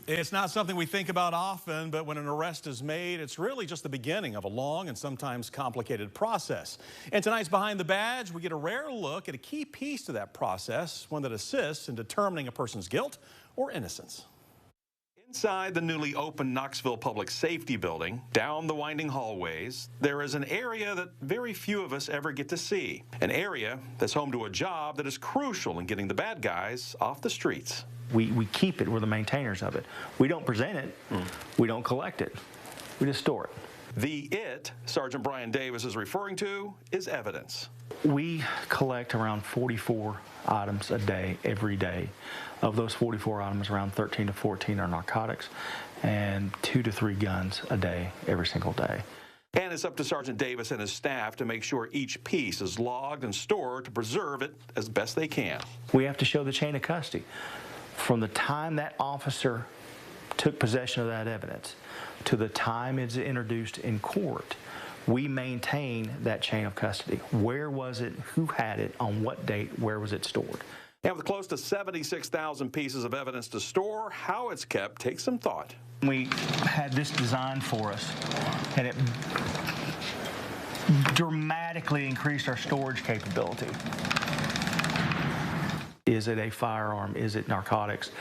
It's not something we think about often, but when an arrest is made, it's really just the beginning of a long and sometimes complicated process. In tonight's Behind the Badge, we get a rare look at a key piece to that process, one that assists in determining a person's guilt or innocence. Inside the newly opened Knoxville Public Safety building, down the winding hallways, there is an area that very few of us ever get to see. An area that's home to a job that is crucial in getting the bad guys off the streets. We keep it. We're the maintainers of it. We don't present it. We don't collect it. We just store it. The "it" Sergeant Brian Davis is referring to is evidence. We collect around 44 items a day, every day. Of those 44 items, around 13 to 14 are narcotics, and 2 to 3 guns a day, every single day. And it's up to Sergeant Davis and his staff to make sure each piece is logged and stored to preserve it as best they can. We have to show the chain of custody. From the time that officer took possession of that evidence to the time it's introduced in court, we maintain that chain of custody. Where was it? Who had it? On what date? Where was it stored? And with close to 76,000 pieces of evidence to store, how it's kept takes some thought. We had this designed for us, and it dramatically increased our storage capability. Is it a firearm? Is it narcotics?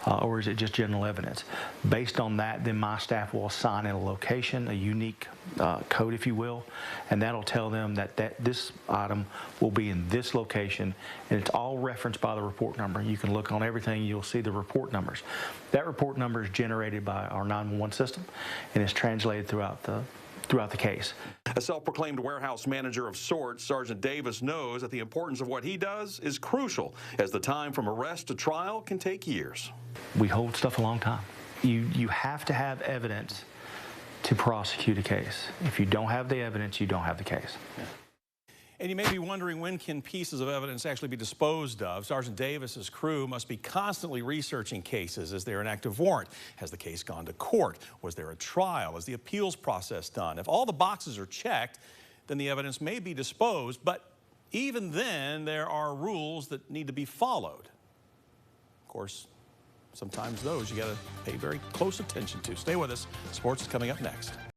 Or is it just general evidence? Based on that, then my staff will assign it a location, a unique code, if you will, and that'll tell them that this item will be in this location, and it's all referenced by the report number. You can look on everything, you'll see the report numbers. That report number is generated by our 911 system, and is translated throughout the case. A self-proclaimed warehouse manager of sorts, Sergeant Davis knows that the importance of what he does is crucial, as the time from arrest to trial can take years. We hold stuff a long time. You have to have evidence to prosecute a case. If you don't have the evidence, you don't have the case. Yeah. And you may be wondering, when can pieces of evidence actually be disposed of? Sergeant Davis's crew must be constantly researching cases. Is there an active warrant? Has the case gone to court? Was there a trial? Is the appeals process done? If all the boxes are checked, then the evidence may be disposed, but even then, there are rules that need to be followed. Of course, sometimes those you got to pay very close attention to. Stay with us. Sports is coming up next.